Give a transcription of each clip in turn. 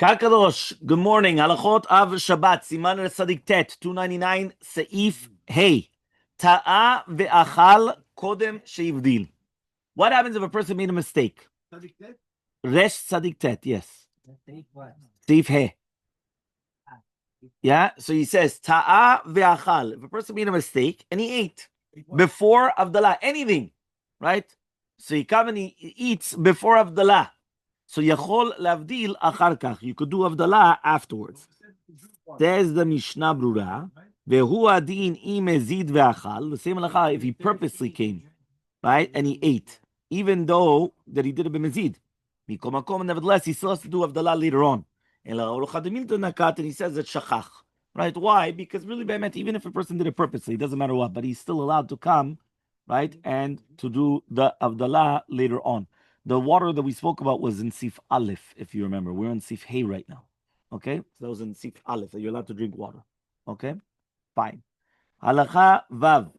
Karkadosh, good morning. Halachot of Shabbat, Siman Tzadik Tet, 299, Seif Hey. Ta'a ve'achal kodem sheivdil. What happens if a person made a mistake? Resh Tzadik Tet, yes. Seif Hey. Yeah, so he says, Ta'a ve'achal. If a person made a mistake and he ate before Havdalah, anything, right? So he comes and he eats before Havdalah. So yachol lavdil achar kach. You could do Havdalah afterwards. There's the Mishnah Brura. Vehu adin imezid ve'achal. The same halacha if he purposely came, right, and he ate, even though that he did it b'mezid. Mikom makom, nevertheless, he still has to do Havdalah later on. And he says that shachach. Right? Why? Because really, even if a person did it purposely, it doesn't matter what, but he's still allowed to come, right, and to do the Havdalah later on. The water that we spoke about was in Sif Aleph, if you remember. We're in Sif Hey right now. Okay? So that was in Sif Aleph, that you're allowed to drink water. Okay? Fine. Halacha Vav.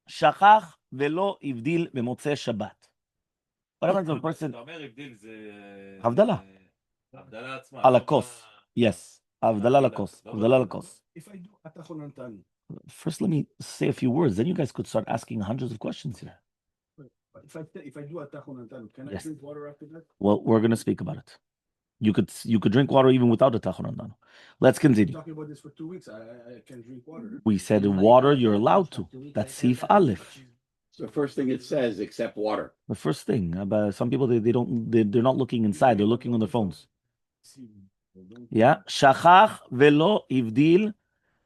Shachach velo ivdil b'motzei Shabbat. What happens if a person... Havdalah. Alakos. Yes. Havdalah lakos. Havdalah lakos. If I do atachonantanu. First, let me say a few words. Then you guys could start asking hundreds of questions here. If I do atachonantanu, can I drink water after that? Well, we're going to speak about it. You could drink water even without a atachonantanu. Let's continue. Talking about this for 2 weeks. I can drink water. We said water you're allowed to. That's Sif Aleph. So the first thing it says, except water. The first thing. But some people they're not looking inside. They're looking on their phones. Yeah. Shachach velo ivdil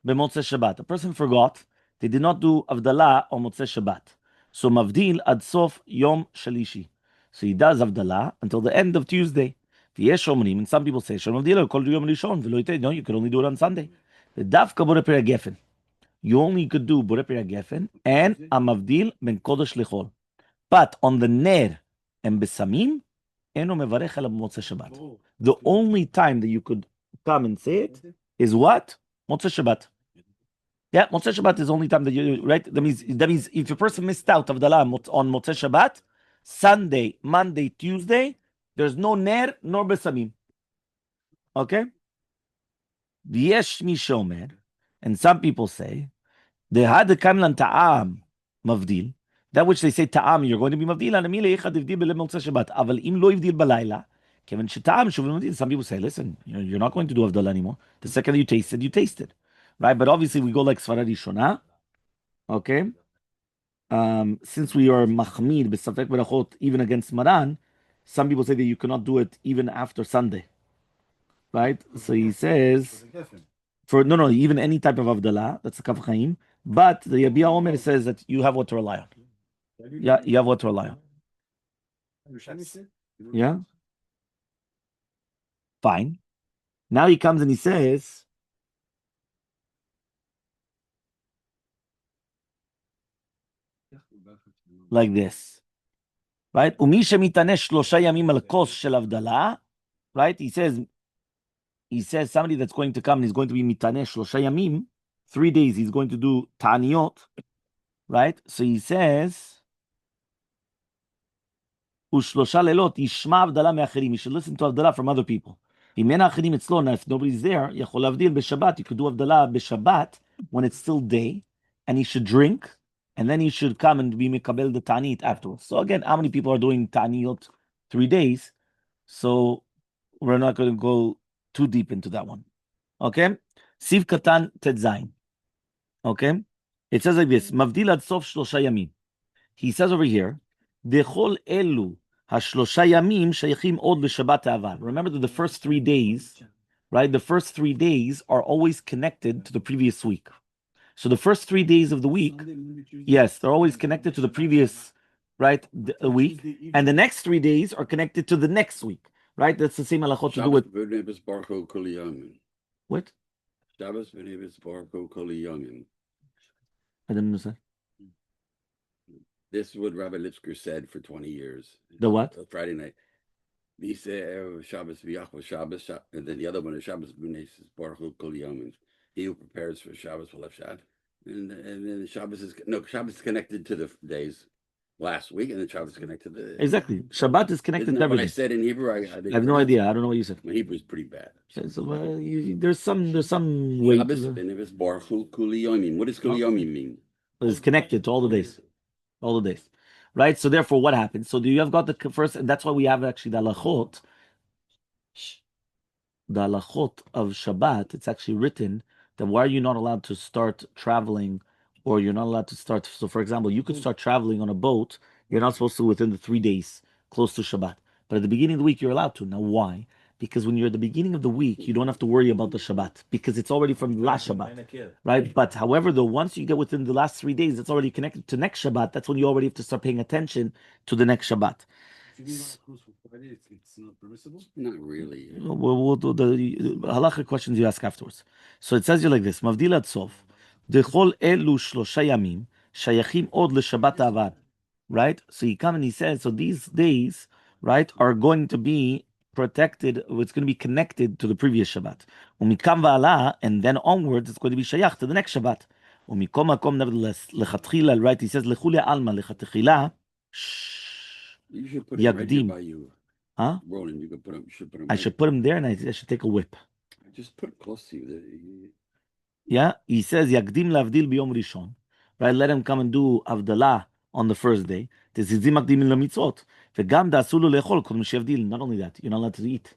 b'motzei Shabbat. A person forgot. They did not do Havdalah on Motzei Shabbat. So mavdil ad sof yom shalishi. So he does Havdalah until the end of Tuesday. And some people say, no, you can only do it on Sunday. You only could do Borei Peri HaGefen and Amavdil ben Kodesh Lechol. But on the Ner and Besamim, Eno Mevarech Ala Motzei Shabbat. The only time that you could come and say it is what? Motzei Shabbat. Yeah, Motzei Shabbat is the only time that you, right? That means if a person missed out of Havdalah on Motzei Shabbat, Sunday, Monday, Tuesday, there's no Ner nor Besamim. Okay? V'yesh mi shomer, and some people say, they had the kamlan ta'am mavdil, that which they say ta'am, you're going to be mavdil, and amile echad ivdil b'le Motzei Shabbat, aval im lo ivdil balayla, kevan she'ta'am shuv mavdil. Some people say, listen, you're not going to do Havdalah anymore. The second that you tasted. Right? But obviously we go like Sfarad Shona. Okay? Since we are machmid b'safek berachot even against Maran, some people say that you cannot do it even after Sunday. Right? So he says, even any type of Havdalah, that's a Kav Chaim. But the Yabia Omer says that you have what to rely on. Yeah, you have what to rely on. Yeah? Fine. Now he comes and he says, like this, right? Umisha mitanesh shlosha yamim al kos shel Havdalah, right? He says somebody that's going to come and he's going to be mitanesh shlosha yamim, 3 days he's going to do ta'aniyot, right? So he says, ushlosha lelot yishma Havdalah me'acherim. You should listen to Havdalah from other people. If nobody's there, yachol lavdil b'Shabbat. You could do Havdalah b'Shabbat when it's still day, and he should drink. And then he should come and be mikabel the ta'anit afterwards. So again, how many people are doing ta'aniyot 3 days? So we're not going to go too deep into that one. Okay? Siv katan tetzayin. Okay? It says like this, mavdil ad sof shlosha yamim. He says over here, dechol elu hashlosha yamim shayachim od l'shabbat ha'avar. Remember that the first 3 days, right? The first 3 days are always connected to the previous week. So the first 3 days of the week, yes, they're always connected to the previous, right, week. And the next 3 days are connected to the next week, right? That's the same halachot to do with... What? Shabbos v'neves barko koli yomim. I didn't understand. This is what Rabbi Lipsker said for 20 years. The what? Friday night. He said Shabbos v'yachva Shabbos, and then the other one is Shabbos v'neves barko koli yomim. He who prepares for Shabbos will have Shad. And then Shabbos is connected to the days. last week, and then Shabbos is connected to Exactly. Shabbat is connected Isn't to that what I everything. said in Hebrew? I I have no idea. I don't know what you said. My Hebrew is pretty bad. So, there's some weight. Shabbos benefits Baruch Hu Kuli Yomim. What does Kuli Yomim mean? It's connected to all the days. All the days. Right? So therefore, what happens? So do you have got the first, and that's why we have actually the halachot. The halachot of Shabbat, it's actually written that why are you not allowed to start traveling, or you're not allowed to start. So for example, you could start traveling on a boat, you're not supposed to within the 3 days close to Shabbat. But at the beginning of the week, you're allowed to. Now, why? Because when you're at the beginning of the week, you don't have to worry about the Shabbat because it's already from last Shabbat, right? But however, though, once you get within the last 3 days, it's already connected to next Shabbat. That's when you already have to start paying attention to the next Shabbat. If you leave on cruise for Friday, it's not permissible? Not really. We'll do the halacha questions you ask afterwards. So it says you like this: Mavdil ad sof, dechol elu shlosha yamim shayachim od leShabbat avad. Right. So he comes and he says, so these days, right, are going to be protected. It's going to be connected to the previous Shabbat. Umikam va'ala, and then onwards, it's going to be shayach to the next Shabbat. Umikom makom, nevertheless, lechatchila, right? He says lechule alma lechatchila. You should put him right here Yakdim. by you. Huh? Roland, you could put him. You should put him. I should put him there, and I should take a whip. Just put it close to you. Yeah, he says Yakdim lavdil biyom rishon. Right, let him come and do Havdalah on the first day. Tezizim makdimin lamitzvot. V'gam da'asu lo le'echol kodem sheyavdil. Not only that, you're not allowed to eat.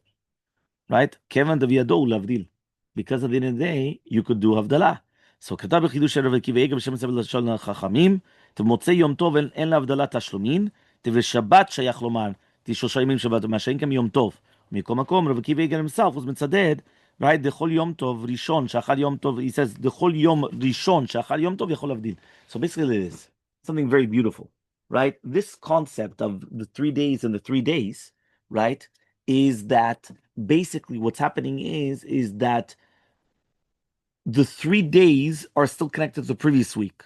Right? Kevan deviyado lavdil. Because at the end of the day, you could do Havdalah. So כתב בחידוש של רבי עקיבא איגר בשם סבל לשון החכמים, תמוצא יום טוב אין להבדלה תשלומין, ובשבת שייך לומר, תשלושה ימים שבת, מה שאין כאן יום טוב. מכל מקום, רבי עקיבא איגר himself was מצדד, right, דכל יום טוב ראשון, שאכל יום טוב, he says, דכל יום ראשון, שאכל יום טוב, יכול להבדיל. So basically it is something very beautiful, right? This concept of the 3 days and the 3 days, right, is that basically what's happening is that the 3 days are still connected to the previous week,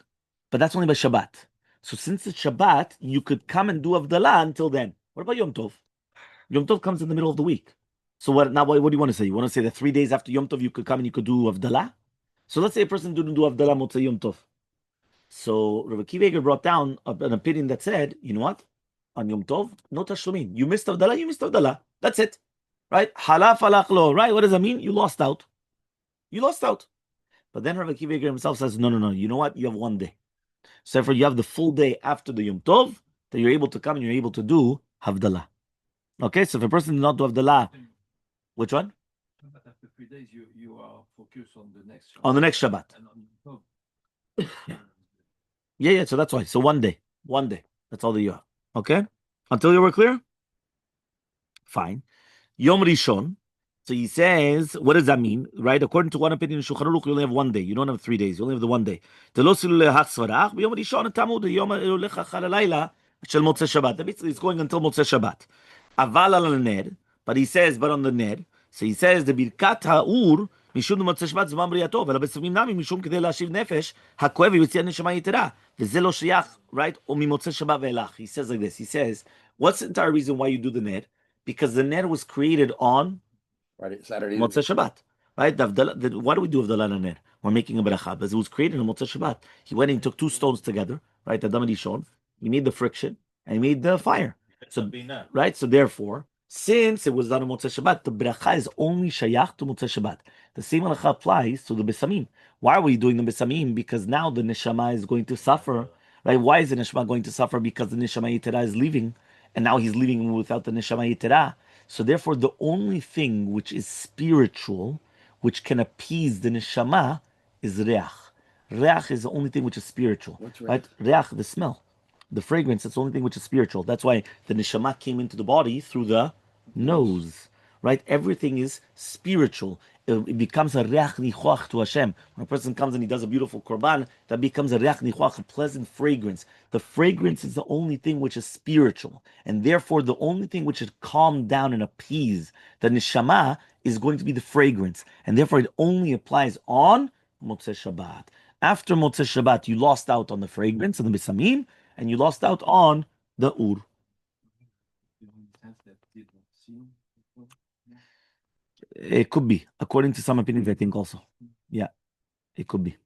but that's only by Shabbat. So since it's Shabbat, you could come and do Havdalah until then. What about Yom Tov? Yom Tov comes in the middle of the week. So what do you want to say? You want to say that 3 days after Yom Tov you could come and you could do Havdalah? So let's say a person didn't do Havdalah Mosae Yom Tov. So Rabbi Kiva brought down an opinion that said, you know what? On Yom Tov, no tashlumin. You missed Havdalah, you missed Havdalah. That's it. Right? Halaf halach lo. Right? What does that mean? You lost out. You lost out. But then Rabbi Kiva himself says, no. You know what? You have 1 day. So therefore, you have the full day after the Yom Tov that you're able to come and you're able to do Havdalah. Okay, so if a person did not do Havdalah, which one? But after 3 days, you are focused on the next Shabbat. On the next Shabbat. And on Tov. Yeah, so that's why. So 1 day. 1 day. That's all that you have. Okay? Until you were clear? Fine. Yom Rishon. So he says, what does that mean? Right? According to one opinion in Shulchan Aruch, you only have 1 day. You don't have 3 days. You only have the 1 day. That basically is going until Motzei Shabbat. Aval al ner, but he says, but on the ner. So he says, the birkat ha'ur, משום מוצא שבת זמן בריאתו, ולא בסמים נמי משום כדי להשיב נפש, הכואב ויוציא נשמה יתרה, וזה לא שייך, right? או ממוצא שבת ואילך. He says like this, he says, what's the entire reason why you do the ner? Because the ner was created on Saturday. Motzei Shabbat, right? Why do we do Havdalah ner? We're making a bracha, because it was created on Motzei Shabbat. He went and he took 2 stones together, right? Adam and Rishon. He made the friction, and he made the fire. So, right? So therefore, since it was done on Motzei Shabbat, the bracha is only shayach to Motzei Shabbat. The same halacha applies to the besamim. Why are we doing the besamim? Because now the neshama is going to suffer, right? Why is the neshama going to suffer? Because the neshama yitera is leaving, and now he's leaving without the neshama yitera. So therefore, the only thing which is spiritual, which can appease the neshama, is reach. Reach is the only thing which is spiritual. What's right? Reach, the smell. The fragrance, that's the only thing which is spiritual. That's why the neshama came into the body through the nose, right? Everything is spiritual. It becomes a reach nichuach to Hashem. When a person comes and he does a beautiful korban, that becomes a reach nichuach, a pleasant fragrance. The fragrance is the only thing which is spiritual. And therefore, the only thing which should calm down and appease the neshama is going to be the fragrance. And therefore, it only applies on Motzei Shabbat. After Motzei Shabbat, you lost out on the fragrance and the besamim, and you lost out on the ur. It could be, according to some opinions, I think also. Yeah, it could be.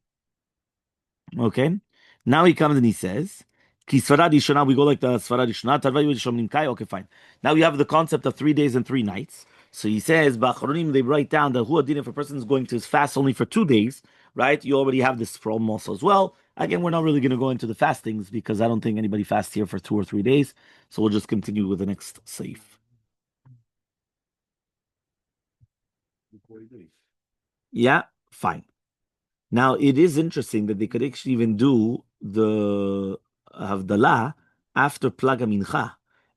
Okay. Now he comes and he says, Ki Sfaradi Shana, we go like the Sfaradi Shana. Tarvayu Yishom Nimkai. Okay, fine. Now we have the concept of 3 days and 3 nights. So he says, Ba'achronim, they write down that Hu Adin, if a person is going to fast only for 2 days, right? You already have this problem also as well. Again, we're not really going to go into the fastings because I don't think anybody fasts here for 2 or 3 days. So we'll just continue with the next safe. 40 days. Yeah, fine. Now, it is interesting that they could actually even do the Havdalah after Plaga Mincha,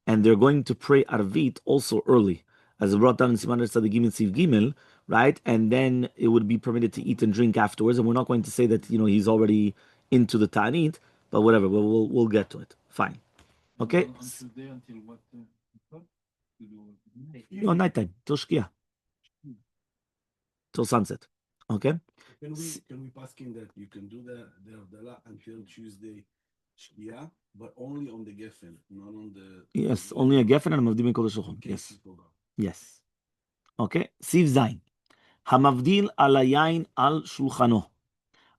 and they're going to pray Arvit also early, as brought down in Siman Tzaddik and Siv Gimel, right? And then it would be permitted to eat and drink afterwards. And we're not going to say that he's already into the Ta'anit, but whatever. We'll get to it. Fine. Okay. Until what? No, nighttime till Shkia, till sunset. Okay. Can we pass in that you can do the Havdalah until Tuesday Shkia, but only on the Geffen, not on the Yes, only a Geffen and a Mavdim Kodesh Shulchan. Yes. Yes. Okay. Siv Zayin. המבדיל על היין על שולחנו.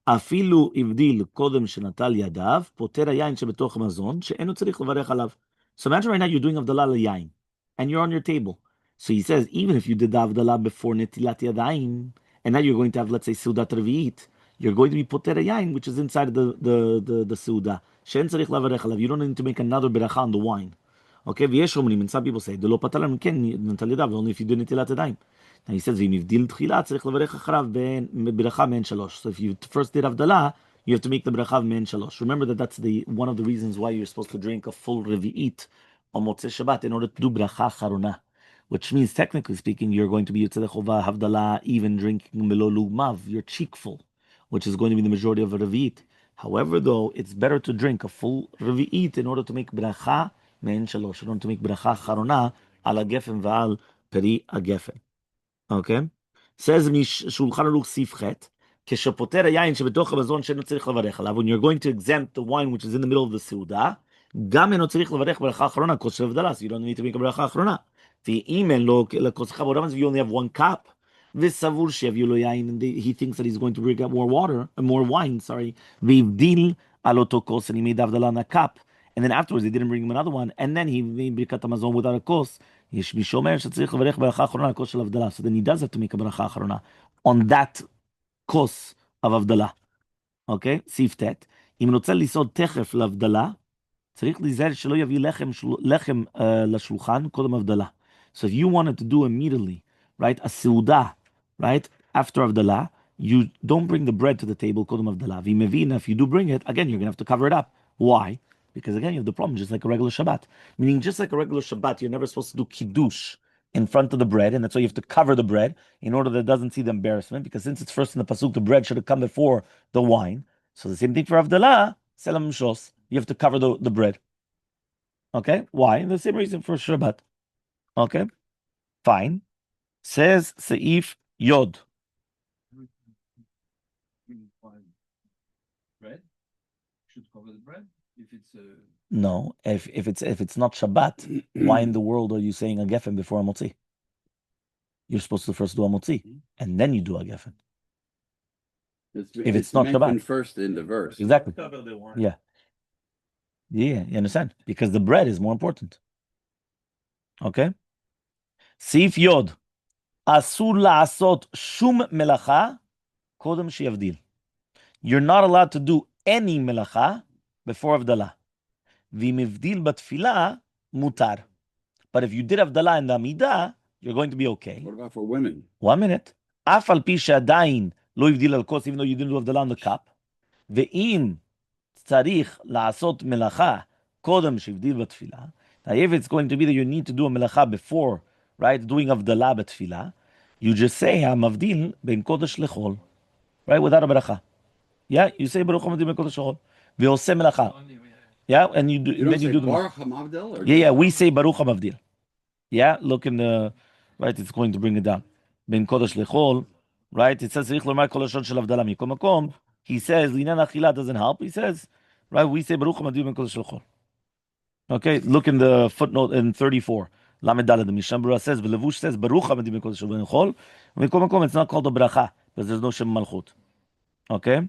אפילו הבדיל קודם שנטל ידיו, פותר היין שבתוך המזון, שאינו צריך לברך עליו. So imagine right now you're doing Havdalah על היין, and you're on your table. So he says, even if you did the Havdalah before נטילת ידיים, and now you're going to have, let's say, סעודת רביעית, you're going to be פותר היין, which is inside of the סעודה, שאין צריך לברך עליו. You don't need to make another ברכה on the wine. Okay, ויש אומרים, and some people say, דלא פתר לנו, כן, נטל ידיו, only if you did נטילת ידיים. Now he says, ואם הבדיל תחילה, צריך לברך אחריו ברכה מעין שלוש. So if you first did Havdalah, you have to make the ברכה מעין שלוש. Remember that that's one of the reasons why you're supposed to drink a full revi'it on Mosae Shabbat in order to do ברכה אחרונה. Which means, technically speaking, you're going to be Yotzei Chovah Havdalah, even drinking melo lugmav, your cheek full, which is going to be the majority of a revi'it. However, though, it's better to drink a full revi'it in order to make ברכה מעין שלוש, in order to make ברכה אחרונה על הגפן ועל פרי הגפן. Okay. Says משולחן ערוך סעיף ח' כשפוטר היין שבתוך המזון שאינו צריך לברך עליו, when you're going to exempt the wine which is in the middle of the סעודה, גם אינו צריך לברך ברכה אחרונה, כוס של הבדלה, so you don't need to make a ברכה אחרונה. ואם אין לו לכוסך באודם, אז you only have one cup, וסבור שיביאו לו יין, and he thinks that he's going to bring up more water, more wine, sorry, והבדיל על אותו כוס, and he made הבדלה on a cup, and then afterwards they didn't bring him another one, and then he made ברכת המזון without a כוס, יש מי שאומר שצריך לברך ברכה אחרונה על כוס של הבדלה, so then he does have to make a ברכה אחרונה on that כוס of הבדלה. אוקיי? סעיף ט' אם רוצה לסעוד תכף להבדלה, צריך להיזהר שלא יביא לחם לשולחן קודם הבדלה. So if you wanted to do immediately, right, a סעודה, right, after Havdalah, you don't bring the bread to the table קודם הבדלה. ואם מבין, if you do bring it, again, you're going to have to cover it up. Why? Because again, you have the problem, just like a regular Shabbat. Meaning, just like a regular Shabbat, you're never supposed to do kiddush in front of the bread, and that's why you have to cover the bread in order that it doesn't see the embarrassment, because since it's first in the pasuk, the bread should have come before the wine. So the same thing for Havdalah, selam shos, you have to cover the bread. Okay? Why? The same reason for Shabbat. Okay? Fine. Says Seif Yod. Bread should cover the bread if it's No, if it's not Shabbat, why in the world are you saying a geffen before a Motzae? You're supposed to first do a Motzae, and then you do a geffen. If it's not mentioned Shabbat. first in the verse. Exactly. Yeah. Yeah, you understand? Because the bread is more important. Okay? Sif Yod. Asur la'asot shum melacha kodem sheyavdil. You're not allowed to do any melacha before Havdalah. V'im ivdil batfilah mutar. But if you did Havdalah in the Amidah, you're going to be okay. What about for women? 1 minute. Af al pi she'adayin lo ivdil al kos, even though you didn't do Havdalah on the cup. Ve'im tzarich la'asot melacha kodem sheyavdil batfilah. Now, if it's going to be that you need to do a melacha before, right, doing Havdalah batfilah, you just say ha'mavdil ben kodesh lechol, right, without a beracha. Yeah, you say Baruch HaMavdil ben kodesh lechol. Ve'oseh melacha. Yeah, and you do. You don't then say you do the Baruch HaMavdil? yeah, we say Baruch HaMavdil. Yeah, look in the right. It's going to bring it down. Ben kodesh lechol, right? It says Tzarich lomar kol lashon shel Havdalah mikom makom. He says Linan achila doesn't help. He says, right? We say Baruch HaMavdil ben kodesh lechol. Okay, look in the footnote in 34. Lamed Daled, the Mishnah Berurah says, V'levush says Baruch HaMavdil ben kodesh lechol. Mikom makom. It's not called a bracha because there's no shem malchut. Okay.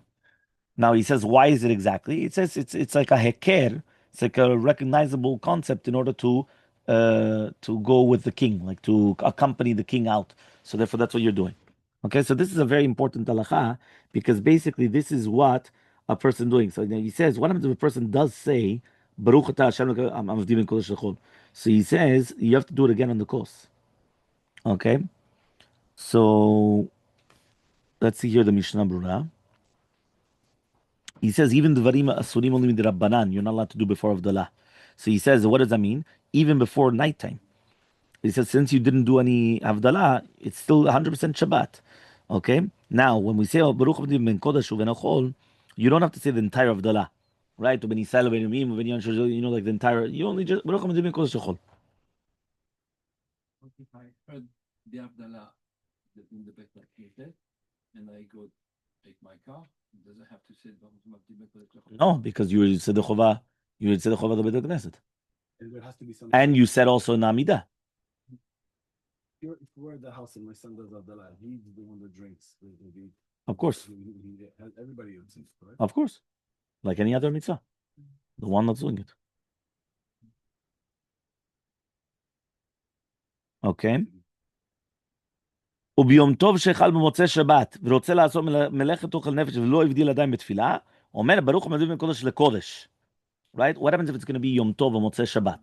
Now he says, why is it exactly? It says it's like a heker It's like a recognizable concept in order to go with the king, like to accompany the king out. So therefore, that's what you're doing. Okay, so this is a very important halacha because basically this is what a person doing. So he says, what happens if a person does say, Baruch atah Hashem Avdim Kodesh Lechol? So he says you have to do it again on the course. Okay, so let's see here the Mishnah Brura. He says even the varim asurim only midrabbanan you're not allowed to do before Havdalah. So he says, what does that mean? Even before nighttime. He says, since you didn't do any Havdalah, it's still 100% Shabbat. Okay? Now, when we say, Baruch Abdim ben Kodesh uven Achol, you don't have to say the entire Havdalah. Right? When you celebrate, you know, like the entire, you only just, Baruch Abdim ben Kodesh Achol. If I heard the Havdalah in the back like that, and I go take my car, does it have to say Baruch Abdim ben Kodesh Lechol? No, because you said the Chova, you said the Chova the Beit Knesset. And there has to be some. And you said also Namida. If we're at the house and my son does Havdalah, he's the one that drinks. Of course. Everybody else is correct. Of course. Like any other mitzvah. The one that's doing it. Okay. וביום טוב שחל במוצאי שבת, ורוצה לעשות מלאכת אוכל נפש ולא הבדיל עדיין בתפילה, אומר ברוך המבדיל בין קודש לקודש. Right? What happens if it's going to be Yom Tov or Motzei Shabbat?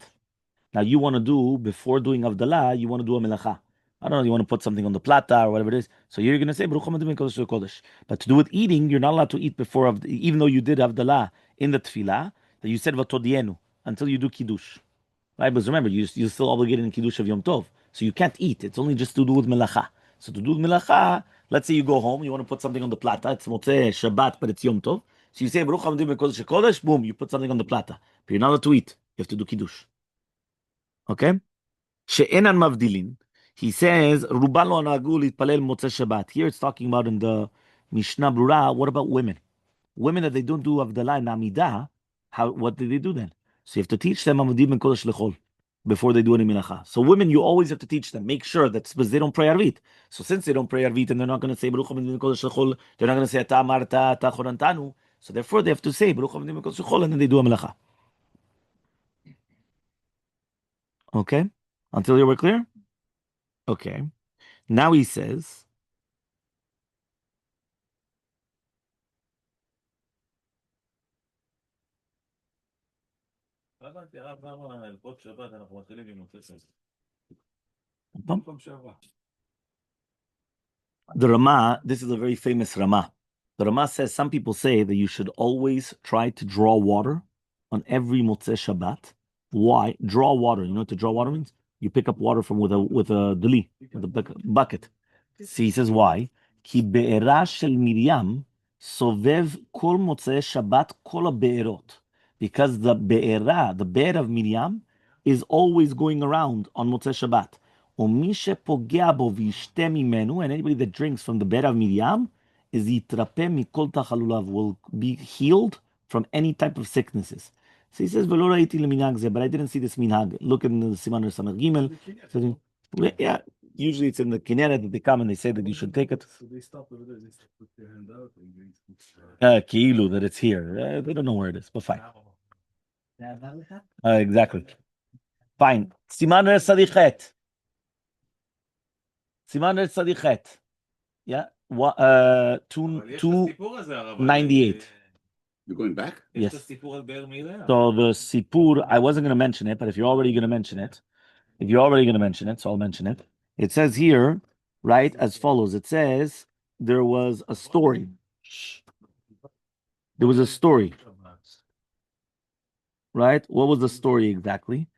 Now you want to do, before doing Havdalah, you want to do a melacha. I don't know, you want to put something on the plata or whatever it is. So you're going to say, Baruch HaMedim Kodesh Kodesh. But to do with eating, you're not allowed to eat before, even though you did Havdalah in the tefillah, that you said Vatodienu, until you do Kiddush. Right? But remember, you're still obligated in Kiddush of Yom Tov. So you can't eat. It's only just to do with melacha. So to do with melacha, let's say you go home, you want to put something on the plata. It's Motzei Shabbat, but it's Yom Tov. So you say, Baruch HaMedim Kodesh Kodesh, boom, you put something on the plata. But you're not allowed to eat. You have to do Kiddush. Okay? She'enan mavdilin. He says, Ruban lo nahagul itpalel motzei Shabbat. Here it's talking about in the Mishnah Brura. What about women? Women that they don't do Havdalah and Amidah, what do they do then? So you have to teach them Avodim and Kodesh Lechol before they do any Minacha. So women, you always have to teach them. Make sure that because they don't pray Arvit. So since they don't pray Arvit and they're not going to say Baruch Avodim and Kodesh Lechol, they're not going to say Ata Amarta, Ata Chorantanu. So therefore they have to say Baruch Avodim and Kodesh Lechol and then they do a Minacha. Okay? Until you were clear? Okay. Now he says, the Rama, this is a very famous Rama. The Rama says, some people say that you should always try to draw water on every Motzei Shabbat. Why? Draw water. You know what to draw water means? You pick up water from with a deli, with a bucket. So he says, why? Ki be'era shel Miriam sovev kol Motzei Shabbat kol ha'be'erot. Because the be'era, the be'er of Miriam, is always going around on Motzei Shabbat. ומי שפוגע בו וישתה ממנו, and anybody that drinks from the be'er of Miriam, is יתרפא מכל תחלוליו, will be healed from any type of sicknesses. So he says, ולא ראיתי למנהג זה, but I didn't see this minhag. Look in the Siman or Samar Gimel. Yeah, usually it's in the Kinneret that they come and they say that you should take it. So they stop over there, they put their hand out and they Ki'ilu, that it's here. They don't know where it is, but fine. Exactly. Fine. Siman Sadichet. Siman Sadichet. Yeah. 298. You're going back? Yes. So the Sipur, I wasn't going to mention it, but if you're already going to mention it, so I'll mention it. It says here, right, as follows. It says there was a story. There was a story. Right? What was the story exactly?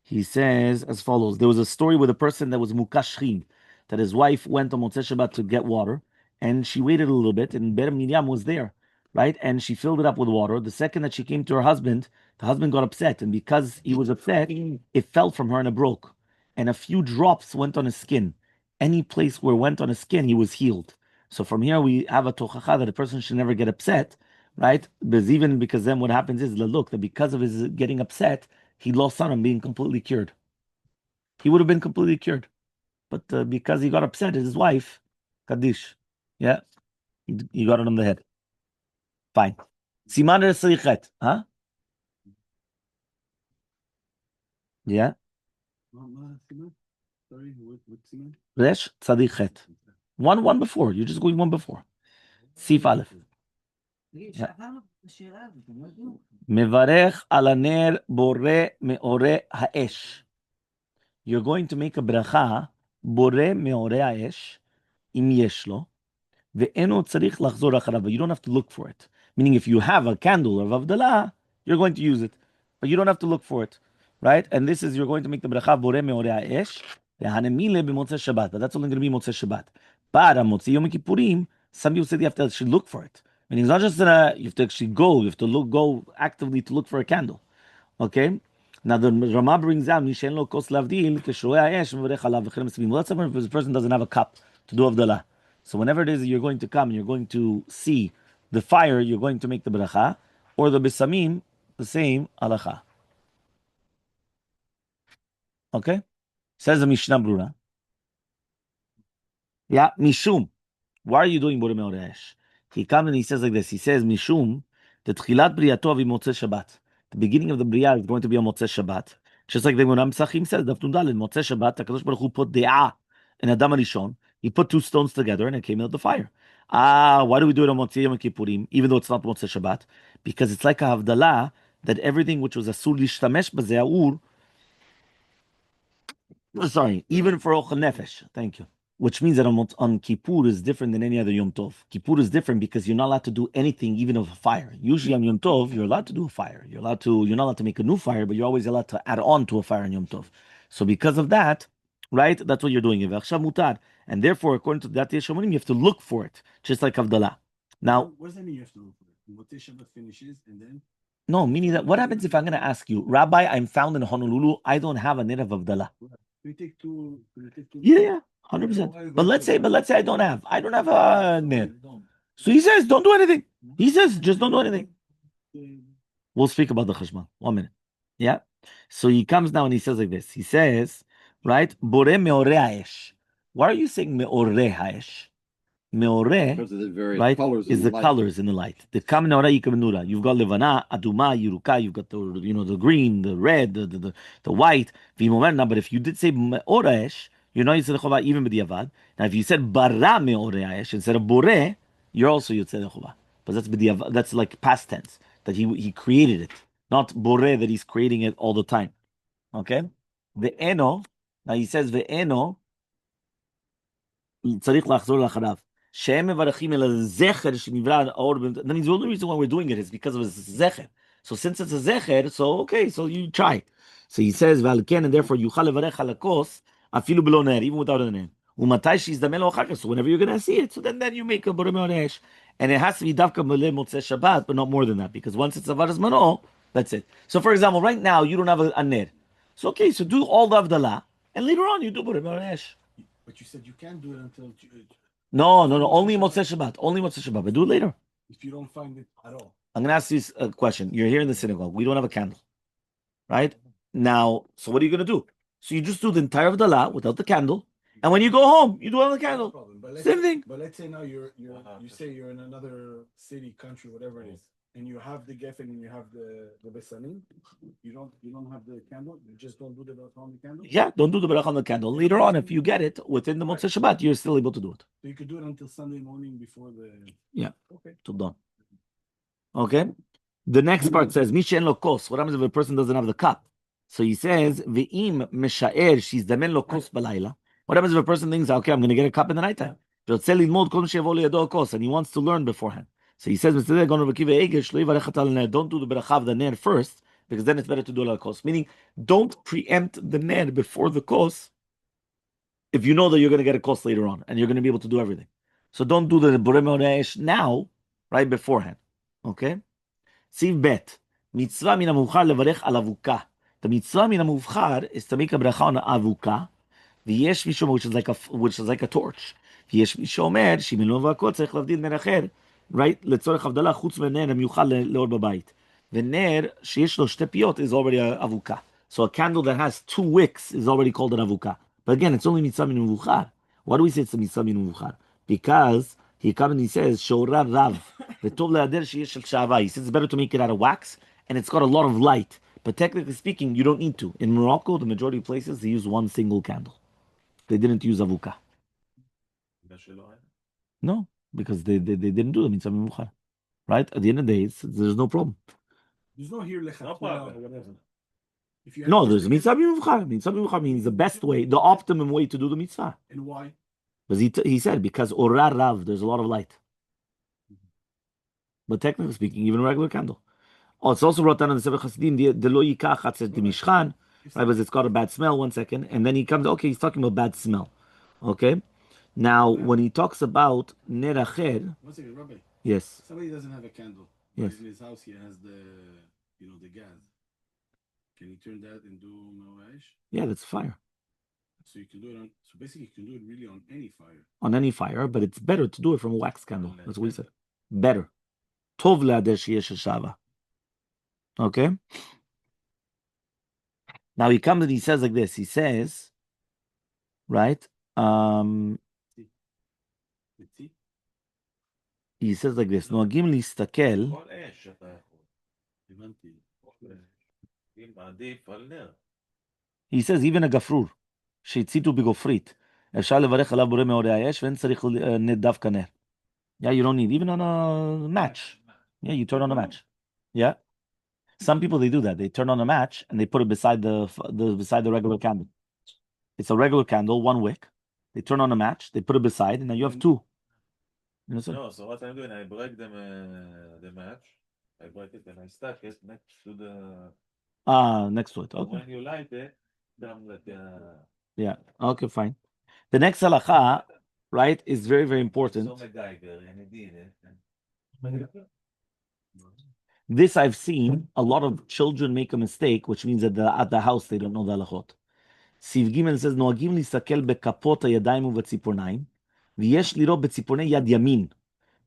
He says as follows. There was a story with a person that was mukashrin, that his wife went on Motzei Shabbat to get water, and she waited a little bit, and Ber Miriam was there, right? And she filled it up with water. The second that she came to her husband, the husband got upset, and because he was upset, it fell from her and it broke. And a few drops went on his skin. Any place where it went on his skin, he was healed. So from here we have a tochacha that a person should never get upset, right? Because then what happens is, look, that because of his getting upset, he lost out on being completely cured. He would have been completely cured. But because he got upset at his wife, Kaddish, yeah, he got it on the head. Fine. Siman Resichet, huh? Yeah. Siman? Sorry, what Siman? Resh Tzadik Chet. One before. You're just going one before. Sif Aleph. Mevarech al haner bore meore haesh. You're going to make a bracha bore meore haesh im yesh lo. Ve'eno tzarich lachzor acharav. You don't have to look for it. Meaning, if you have a candle of Havdalah, you're going to use it, but you don't have to look for it, right? And this is you're going to make the bracha bore meore haesh ve'hanemile b'motzei Shabbat. But that's only going to be motzei Shabbat. But on motzei Yom Kippurim, some people said you have to actually look for it. Meaning, it's not just you have to actually go. You have to go actively to look for a candle. Okay. Now the Rama brings down Mishen lo kos lavdil keshroei haesh mevorech alav v'cherem esivim. Well, that's if the person doesn't have a cup to do Havdalah. So whenever it is that you're going to come and you're going to see the fire, you're going to make the bracha, or the besamim, the same halacha. Okay? Says the Mishnah Brura. Yeah, Mishum. Why are you doing Borei Meoresh? He comes and he says like this. He says, Mishum, the Tchilat Briyato avi Motzei Shabbat. The beginning of the Bria is going to be on Motzei Shabbat. Just like the Gemara Pesachim says, Daf Nun Daled, Motzei Shabbat, HaKadosh Baruch Hu put De'ah in Adam HaRishon. He put two stones together and it came out the fire. Why do we do it on Motzei Yom Kippurim, even though it's not Motzei Shabbat? Because it's like a Havdalah, that everything which was Asur Lishtamesh B'Ze'ur, even for Ochel Nefesh. Thank you. Which means that on Kippur is different than any other Yom Tov. Kippur is different because you're not allowed to do anything, even of a fire. Usually on Yom Tov, you're allowed to do a fire. You're not allowed to make a new fire, but you're always allowed to add on to a fire on Yom Tov. So because of that, right, that's what you're doing. And therefore, according to that Yeshomonim, you have to look for it, just like Havdalah. Now, what does that mean you have to look for it? Motzei Shabbat finishes and then? No, meaning that what happens if I'm going to ask you, Rabbi, I'm found in Honolulu, I don't have a net of Havdalah. We take two. Yeah, 100%. But let's say I don't have a net. So he says, don't do anything. He says, just don't do anything. We'll speak about the chashmal. 1 minute. Yeah. So he comes now and he says like this. He says, right, Bore meore haesh. Why are you saying meore haesh? Meore, Because of the various right, colors is in the light. colors in the light. The kam meora yikam nura. You've got levana, aduma, yiruka. You've got the green, the red, the white. V'imomerna. But if you did say meore haesh, you're not Yitzhak Chova even b'diavad. Now, if you said bara meore haesh instead of bore, you're also Yitzhak Chova. But that's b'diavad. That's like past tense. That he created it, not bore that he's creating it all the time. Okay. Ve'eno. Now he says ve'eno. צריך לחזור לאחריו. שהם מברכים אל הזכר שנברא האור. Then the only reason why we're doing it is because of his zecher. So since it's a zecher, so okay, so you try. So he says, ועל כן, and therefore, יוכל לברך על הכוס, אפילו בלא נר, even without a נר. ומתי שיזדמן לו אחר כך, so whenever you're going to see it, so then you make a בורא מהאש. And it has to be דווקא מוצאי Shabbat, but not more than that, because once it's עבר זמנו, that's it. So for example, right now, you don't have a ner. So okay, so do all the Havdalah, and later on, you do בורא מהאש. But you said you can't do it until. No, only Motzei Shabbat. Only Motzei Shabbat. But do it later. If you don't find it at all. I'm going to ask you a question. You're here in the synagogue. We don't have a candle. Right? Now, so what are you going to do? So you just do the entire Havdalah without the candle. And when you go home, you do it on the candle. No problem. But Same thing. But let's say now you say you're in another city, country, whatever it is, and you have the geffen and you have the besanim. You don't have the candle. You just don't do the bracha on the candle. Yeah, don't do the bracha on the candle. Later on, if you get it within the Motzei Shabbat, you're still able to do it. So you could do it until Sunday morning before the. Yeah. Okay. Till dawn. Okay. The next part says, "Mi she'en lo kos." What happens if a person doesn't have the cup? So he says, "Ve'im meshaer shizdamen lo kos balayla." What happens if a person thinks, "Okay, I'm going to get a cup in the nighttime," and he wants to learn beforehand? So he says, "Don't do the bracha of the ner first, because then it's better to do a kos." Meaning, don't preempt the ner before the kos if you know that you're going to get a kos later on and you're going to be able to do everything. So don't do the borei meoresh now, right beforehand. Okay. Siv bet mitzvah min hamuvchar levarech al avuka. The mitzvah min hamuvchar is to make a bracha on avuka. V'yesh mishom, which is like a torch. V'yesh mishomer shemilo v'akot tzarich lavdil ner acher, right? Letzorech Havdalah chutz v'ner hamiyuchal leor babayit. The ner sheyesh lo shte piyot is already a avuka. So a candle that has 2 wicks is already called an avuka. But again, it's only mitzvah min hamuvchar. Why do we say it's a mitzvah min hamuvchar? Because he comes and he says, "Shorah rav v'tov le'ader sheyesh shel shava." He says it's better to make it out of wax, and it's got a lot of light, But technically speaking, you don't need to. In Morocco, the majority of places, they use one single candle. They didn't use avuka. No, because they didn't do the mitzvah mimuchar. Right? At the end of the day, there's no problem. There's no here lechatmila or whatever. If you No, there's a mitzvah mimuchar. Mitzvah mimuchar means the best way, the optimum way to do the mitzvah. And why? Because he said, because orar rav, there's a lot of light. But technically speaking, even a regular candle. Oh, it's also brought down in the Sefer Chassidim, the lo yikach hatzet mishchan, right? Because it's got a bad smell. 1 second, and then he comes. Okay, he's talking about bad smell. Okay, now when he talks about ner acher, 1 second, Rabbi. yes, Somebody doesn't have a candle. yes, In his house, he has the gas. Can you turn that and do Mosae? yeah, that's fire. So you can do it on. So basically, you can do it really on any fire. On any fire, but it's better to do it from a wax candle. That's what he said. Better. Tov le'ader sheyesh shava. Okay. Now he comes and he says like this. He says, right? He says like this. Noagim listakel. He says even a gafrur שהציתו בגופרית אפשר לברך עליו בורא מאורי האש ואין צריך דווקא נר. Yeah, you don't need even on a match. Yeah, you turn on a match. Yeah. Some people they do that. They turn on a match and they put it beside the regular candle. It's a regular candle, one wick. They turn on a match, they put it beside, and now you have two. You know, no, so what I'm doing, I break the match. I break it and I stack it next to the. Next to it. Okay. When you light it, yeah. Okay, fine. The next halacha, right, is very, very important. This I've seen a lot of children make a mistake, which means that at the house they don't know the halachot. Siv Gimel says, נוהגים להסתכל בכפות הידיים ובציפורניים, ויש לראות בציפורני יד ימין,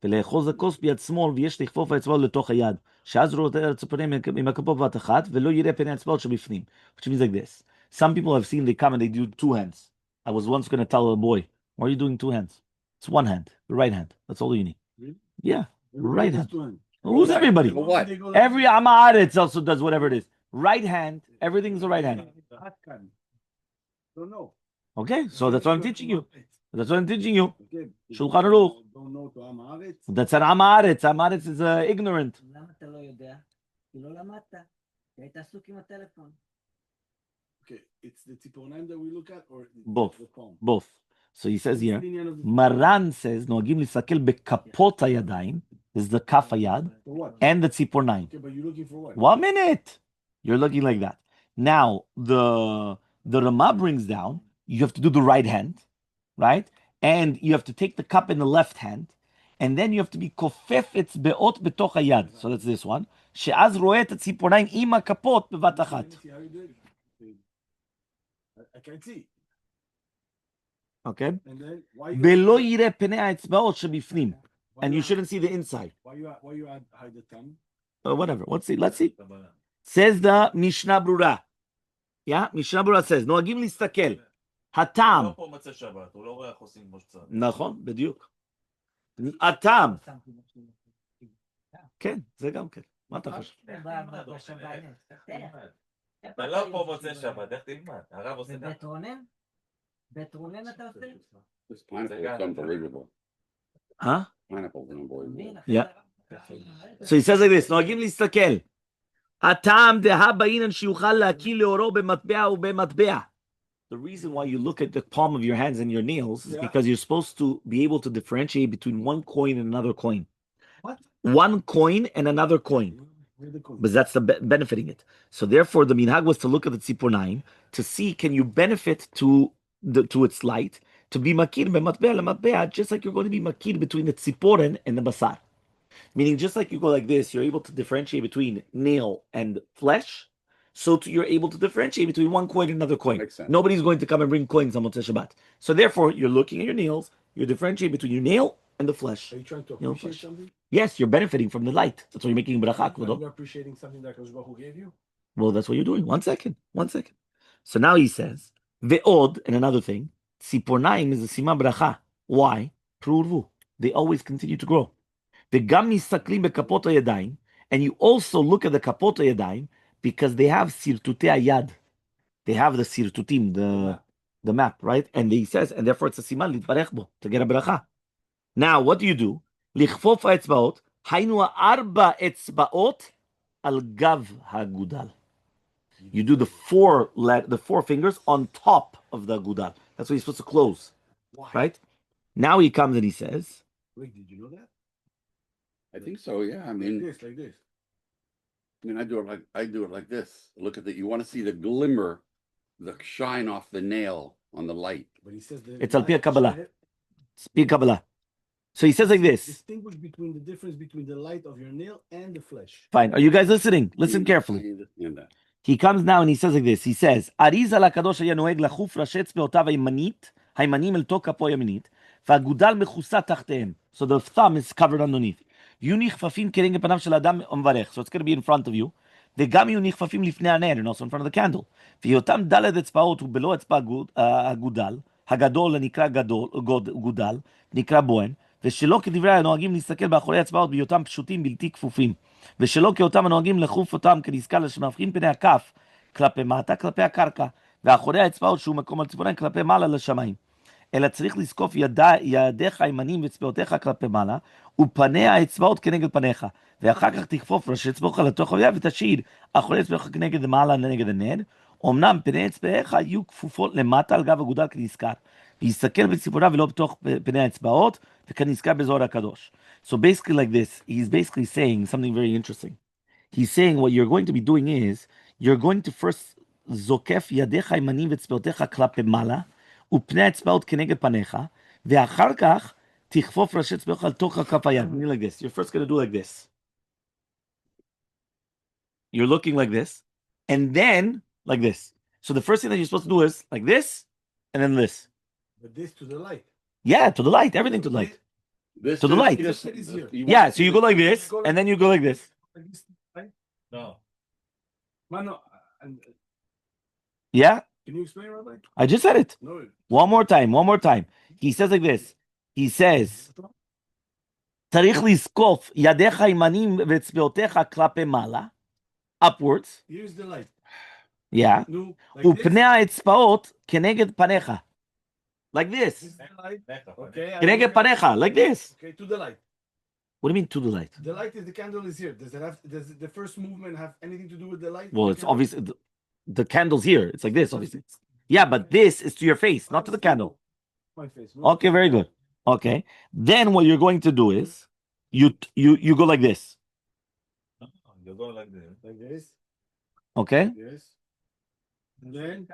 ולאחוז הכוס ביד שמאל, ויש לכפוף האצבעות לתוך היד, שאז רואה את הציפורניים עם הכפות בבת אחת, ולא יראה פני האצבעות שבפנים. Which means like this. Some people I've seen, they come and they do two hands. I was once going to tell a boy, why are you doing two hands? It's one hand, the right hand. That's all you need. Really? Yeah, right hand. Well, Who's everybody? For what? Every Amaretz also does whatever it is. Right hand, everything's the right hand. Don't know. Okay, so that's what I'm teaching you. That's what I'm teaching you. Okay. Shulchan Aruch. Don't know to Amaretz. That's an Amaretz. Amaretz is ignorant. למה אתה לא יודע? כי לא למדת. כי היית עסוק עם הטלפון. Okay, it's the ציפורניים that we look at, or Both. the palm? Both. So he says here, What's the inyan of the Maran says, נוהגים להסתכל בכפות הידיים, this is the כף היד, For what? and the ציפורניים. Okay, but you're looking for what? 1 minute. You're looking like that. Now, the Rama brings down, you have to do the right hand, right? And you have to take the cup in the left hand, and then you have to be kofef etz beot בתוך היד. So that's this one. שאז רואה את הציפורניים עם הכפות בבת אחת. Let me see how you do it. I can't see. Okay? And then why you ולא יראה פני האצבעות שבפנים. why And you you shouldn't see the inside. why you hide the thumb? Whatever. Let's see. Says the Mishnah Brura. Yeah? Mishnah Brura says, נוהגים להסתכל. הטעם. לא פה מוצא שבת, הוא לא רואה איך עושים כמו שצריך. נכון, בדיוק. הטעם. כן, זה גם כן. מה אתה חושב? אתה לא פה מוצא שבת, איך תלמד? הרב עושה בבית רונן? בית רונן אתה עושה? This pineapple is unbelievable. Huh? Pineapple is unbelievable. Yeah. So he says like this, נוהגים להסתכל. הטעם דהה באינן שיוכל להקיא לאורו במטבע ובמטבע. The reason why you look at the palm of your hands and your nails is because you're supposed to be able to differentiate between one coin and another coin. What? One coin and another coin. Where the coin? But that's the benefiting it. So therefore, the minhag was to look at the tzipornaim to see can you benefit to its light to be makir bematbea lematbea, just like you're going to be makir between the tziporen and the basar. Meaning, just like you go like this, you're able to differentiate between nail and flesh. So you're able to differentiate between one coin and another coin. Makes sense. Nobody's going to come and bring coins on Motzei Shabbat. So therefore, you're looking at your nails, you're differentiating between your nail and the flesh. Are you trying to You know, appreciate flesh. something? Yes, you're benefiting from the light. That's why you're making bracha. Are Kvodo. you appreciating something that Kosh Baruch Hu gave you? Well, that's what you're doing. 1 second. So now he says, ve'od, and another thing, tzipornaim is a siman bracha. Why? Prurvu. They always continue to grow. V'gam mistaklim bekapot hayadayim, and you also look at the kapot hayadayim, because they have sirtutei ayad. They have the sirtutim, the map, right? And he says, and therefore it's a siman litbarech bo, to get a bracha. Now, what do? Lichfof ha'etzbaot, hainu arba etzbaot al gav ha'gudal. You do the four fingers on top of the gudal. That's what you're supposed to close, Why? right? Now he comes and he says, Wait, did you know that? I think so. Yeah. I mean, Like this. I do it like this. Look at that. You want to see the glimmer, the shine off the nail on the light. But he says it's al pi Kabbalah. It's pi Kabbalah. So he says like this. Distinguish between the difference between the light of your nail and the flesh. Fine. Are you guys listening? Listen carefully. I understand that. He comes now and he says like this. He says, "Ariza la kadosh היה נוהג לחוף ראשי אצבעותיו הימנים אל תוך כפו הימנית, והגודל מכוסה תחתיהם." So the thumb is covered underneath. יהיו נכפפים כנגד פניו של האדם המברך. So it's going to be in front of you. וגם יהיו נכפפים לפני הנר, and also in front of the candle. והיותם דלת אצבעות ובלא אצבע הגודל, הגדול נקרא גודל, נקרא בוהן, ושלא כדברי הנוהגים להסתכל באחורי האצבעות בהיותם פשוטים בלתי כפופים. ושלא כאותם הנוהגים לחוף אותם כנזכר שמהפכים פני הכף כלפי מטה, כלפי הקרקע, ואחורי האצבעות שהוא מקום על ציפורניים כלפי מעלה לשמיים. אלא צריך לזקוף ידיך הימנים ואצבעותיך כלפי מעלה, ופני האצבעות כנגד פניך, ואחר כך תכפוף ראשי אצבעותיך לתוך האויב ותשאיר אחורי אצבעותיך כנגד מעלה נגד הנר. אמנם פני אצבעיך יהיו כפופות למטה על גב הגודל כנזכר, ויסתכל בציפוריו ולא בתוך פני האצבעות, וכנזכר בזוהר הקדוש. So basically like this, he's basically saying something very interesting. He's saying what you're going to be doing is, you're going to first זוקף ידיך הימנים ואצבעותיך כלפי מעלה, ופני האצבעות כנגד פניך, ואחר כך תכפוף ראשי אצבעותיך על תוך הכף היד. Like this. You're first going to do like this. You're looking like this, and then like this. So the first thing that you're supposed to do is like this, and then this. But this to the light. Yeah, to the light, everything to the light. This To the light. Yeah, so you go like this, and then you go like this. Like this, right? No. Mano, and Yeah, can you explain, Rabbi? I just said it. No. One more time. He says like this. He says, צריך לזקוף ידיך הימנים ואצבעותיך כלפי מעלה, upwards. Here's the light. Yeah. No, like ופני האצבעות כנגד פניך. Like this. This this. is the light. Okay. I כנגד look at- פניך, like this. Okay, to the light. What do you mean to the light? The light is the candle is here. Does the first movement have anything to do with the light? Well, it's obvious. The candle's here. It's like this, obviously. Yeah, but this is to your face, not to the candle. My face. Okay, very good. Okay. Then what you're going to do is you go like this. You go like this. Like this. Okay? Yes. And then.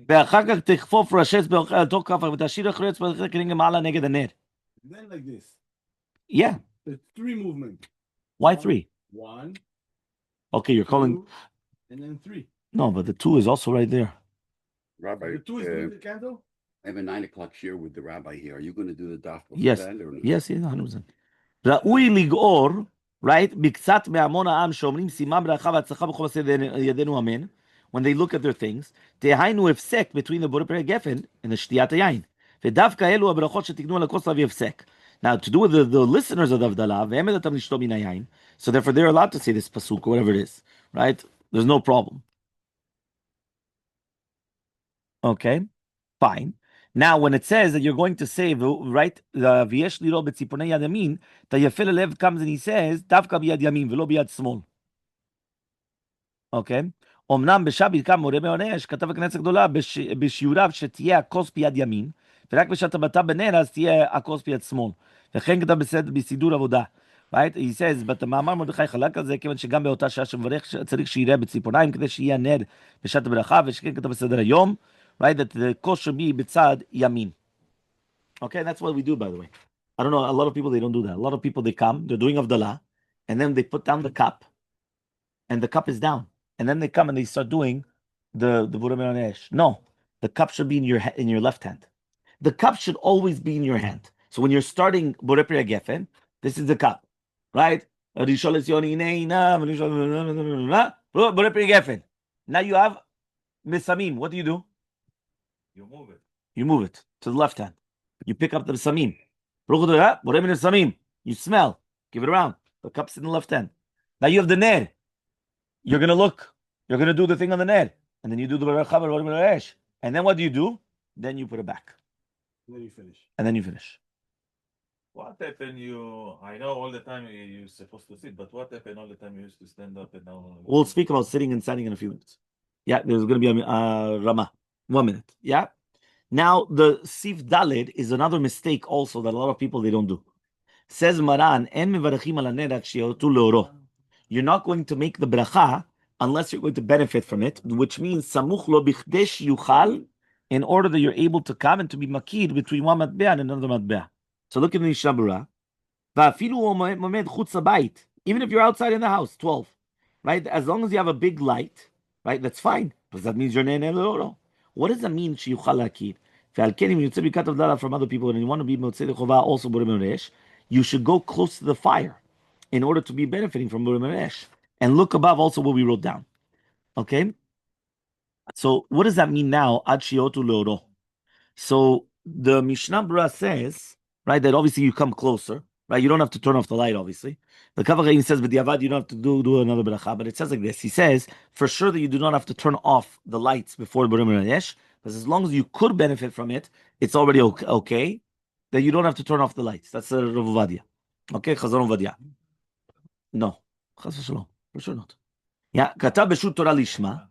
ואחר כך תכפוף ראשי אצבעותיך על תוך כף ותשאיר אחורי אצבעותיך כנגד מעלה נגד הנר. Then like this. Yeah. The three movement. Why 3? 1, Okay, you're calling. 2, and then 3. No, but the 2 is also right there. Rabbi, The 2 is doing the candle. I have a 9 o'clock share with the rabbi here. Are you going to do the daf before Yes. that or no? Yes, 100%. ראוי לגאור, right? מקצת מהמון העם שאומרים סימן ברכה והצלחה בכל מעשה ידינו אמן. When they look at their things, דהיינו הפסק between the בורא פרי גפן and the שתיית היין. ודווקא אלו הברכות שתקנו על הכוס להביא הפסק. Now, to do with the listeners of the Havdalah, והם ידעתם לשתות מן היין, so therefore they're allowed to say this pasuk or whatever it is, right? There's no problem. Okay, fine. Now, when it says that you're going to say, right, ויש לירו בציפורני יד ימין, תיפל הלב comes and he says, דווקא ביד ימין ולא ביד שמאל. Okay? אמנם בשבת קם מורה מעונש, כתב הכנסת גדולה בשיעוריו שתהיה הכוס ביד ימין, ורק בשעת הבטה בנר אז תהיה הכוס ביד שמאל. וכן כתב בסידור עבודה. Right? He says, but המאמר מרדכי חלק על זה, כיוון שגם באותה שעה שמברך צריך שיראה בציפורניים, כדי שיהיה נר בשעת הברכה, ושכן כתב בסדר היום, right? That the kos should be b'tzad yamin. Okay, that's what we do, by the way. I don't know, a lot of people, they don't do that. A lot of people, they come, they're doing Havdalah, and then they put down the cup, and the cup is down. And then they come and they start doing the Vura Me'onesh. No, the cup should be in your left hand. The cup should always be in your hand. So when you're starting Borei Pri Gefen, this is the cup, right? Now you have Mesamim. What do? You move it. You move it to the left hand. You pick up the Samim. You smell. Give it around. The cup's in the left hand. Now you have the Ner. You're going to look You're going to do the thing on the ner, and then you do the beracha b'rorim b'resh, and then what do? Then you put it back, And then you finish. and then you finish. What happened? I know all the time you're supposed to sit, but what happened all the time you used to stand up and now? We'll speak about sitting and standing in a few minutes. Yeah, there's going to be a Rama. 1 minute. Yeah. Now the Sif Dalid is another mistake also that a lot of people they don't do. Says Maran, En mevarachim ala ner ad sheyotu leoro. You're not going to make the bracha unless you're going to benefit from it, which means samuch lo bichdesh yuchal, in order that you're able to come and to be makid between one matbea and another matbea. So look in the Mishnah Berurah. Va'afilu momed chutz habayit. Even if you're outside in the house, 12, right? As long as you have a big light, right? That's fine. Because that means you're nene leoro. What does that mean? Sheyuchal lakid. Ve'al kenim yotze bikat Havdalah from other people, and you want to be Motzae chovah also borim resh. You should go close to the fire in order to be benefiting from borim resh. And look above also what we wrote down. Okay. So what does that mean now? Ad sheyotu leoro. So the Mishnah Berurah says, right, that obviously you come closer, right? You don't have to turn off the light, obviously. The Kaf HaChaim says, but the Avad, you don't have to do another beracha. But it says like this. He says, for sure that you do not have to turn off the lights before Borim Resh, because as long as you could benefit from it, it's already okay. That you don't have to turn off the lights. That's Rav Ovadia. Okay, Chazon Ovadia. No, Chas v'shalom, for sure not. Yeah, Katav b'shut Torah lishma,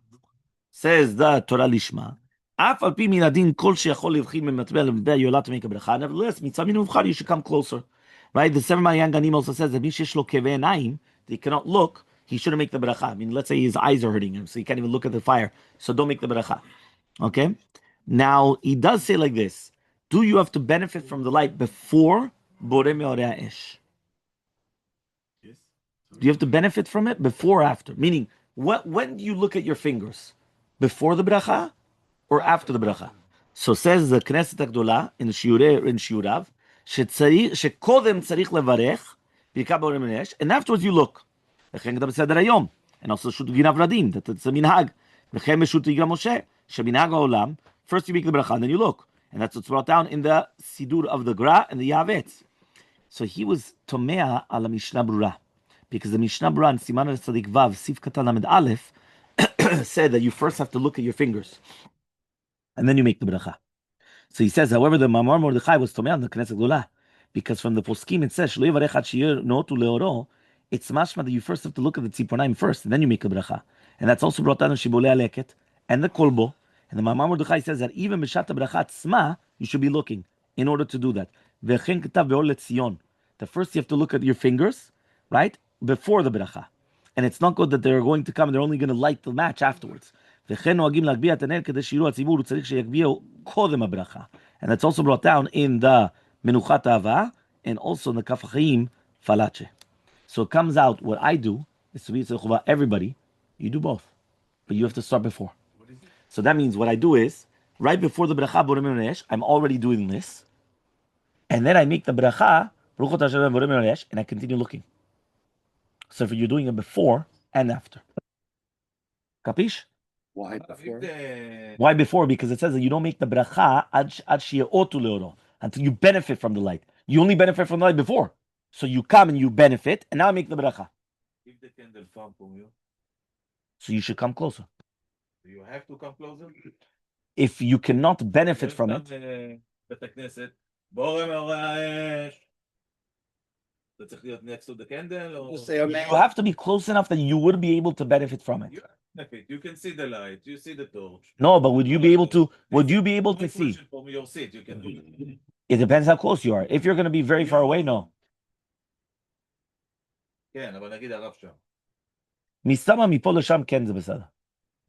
says the Torah lishma. Af al pi min adin kol sheyachol levchin mematbel lemdeh, you're allowed to make a bracha. Nevertheless, mitzvah min uvchar, you should come closer. Right? The seven Mayan Ganim also says that mishesh lo kevei einayim, he cannot look, he shouldn't make the bracha. I mean, let's say his eyes are hurting him, so he can't even look at the fire. So don't make the bracha. Okay? Now, he does say like this. Do you have to benefit from the light before Borei Meorei Esh? Yes. Do you have to benefit from it before or after? Meaning, when do you look at your fingers? Before the bracha or after the bracha? So says the Knesset HaGdolah in Shiurav, shekodem tzarich levarech, birkat borei resh, and afterwards you look. וכן כתב בסדר היום, and also shoot ginav radim, that it's a minhag. וכן b'shut yigra Mosae, sheminhag ha'olam, first you make the bracha and then you look. And that's what's brought down in the Sidur of the Gra and the Yavetz. So he was tomea ala Mishnah Berurah, because the Mishnah Berurah in Siman al-Tzadik Vav, Sif Katan Lamed Aleph, said that you first have to look at your fingers, and then you make the bracha. So he says, however, the Mamar Mordechai was tomei on the Knesset Gdolah, because from the poskim it says, Shlo yivarech ad sheyer notu leoro, it's mashma that you first have to look at the tziponaim first, and then you make the bracha. And that's also brought down in Shibolei Aleket and the Kolbo. And the Mamar Mordechai says that even b'shat bracha tzma, you should be looking in order to do that. V'chen ketav be'or leTzion. The first you have to look at your fingers, right, before the bracha. And it's not good that they're going to come and they're only going to light the match afterwards. And that's also brought down in the Menuchat Ava and also in the Kaf HaChaim Falache. So it comes out, what I do is to be everybody, you do both. But you have to start before. So that means what I do is, right before the bracha Borei Resh, I'm already doing this. And then I make the bracha, and I continue looking. So if you're doing it before and after. Capish? Why before? Why before? Because it says that you don't make the bracha until you benefit from the light. You only benefit from the light before. So you come and you benefit, and now I make the bracha. If the candle far from you, So you should come closer. you have to come closer. If you cannot benefit from it, בית הכנסת, בורא מאורי האש. אתה צריך להיות next to the candle, or... you have to be close enough that you would be able to benefit from it. You can see the light, you see the torch. No, but would you be able to see? From your seat, you can do it. It depends how close you are. If you're going to be very far away, no. כן, אבל נגיד הרב שם. מסתמה מפה לשם כן זה בסדר.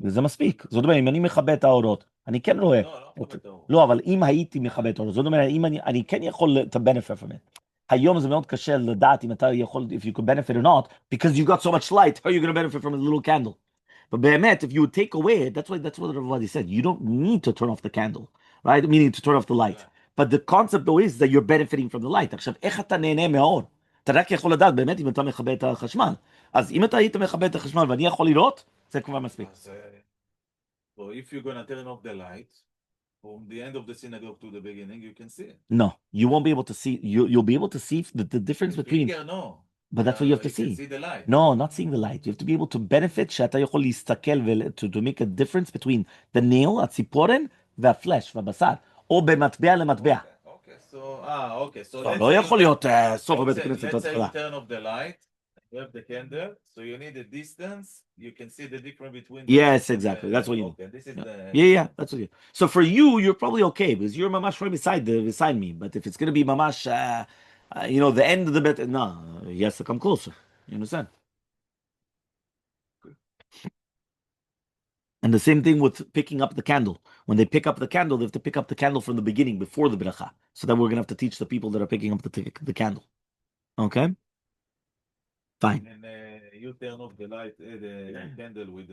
וזה מספיק. זאת אומרת, אם אני מכבה את האורות, אני כן רואה. לא מכבה את האור. לא, אבל אם הייתי מכבה את האורות, זאת אומרת, אם אני כן יכול to benefit from it. היום זה מאוד קשה לדעת אם אתה יכול, if you could benefit or not, because you got so much light, how are you going to benefit from a little candle? But באמת, if you would take away it, that's what Rabbi said, you don't need to turn off the candle, right? Meaning to turn off the light. But the concept though is that you're benefiting from the light. עכשיו, איך אתה נהנה מהאור? אתה רק יכול לדעת באמת אם אתה מכבה את החשמל. אז אם אתה היית מכבה את החשמל ואני יכול לראות, זה כבר מספיק. So if you're going to turn off the light, from the end of the synagogue to the beginning, you can see it. No, you won't be able to see. You'll be able to see the difference between. Finger, no. But that's what you have to You can see. see the light. No, not seeing the light. You have to be able to benefit, שאתה יכול להסתכל to make a difference between the nail, הציפורן, והflesh, והבשר. או במטבע למטבע. Okay, so לא, let's לא say יכול להיות סוף let's בית say, הכנסת let's say you בהתחלה. turn off the light, you have the candle, so you need a distance, you can see the difference between Yes, light and exactly. That's what you need. Okay, this is Yeah. the Yeah, that's what you. So for you, you're probably okay because you're mamash right beside me. But if it's gonna be mamash, the end of the bit, no, he has to come closer. You understand? And the same thing with picking up the candle. When they pick up the candle, they have to pick up the candle from the beginning, before the bracha. So that we're gonna have to teach the people that are picking up the candle. Okay. Fine. and you turn off the light, the candle with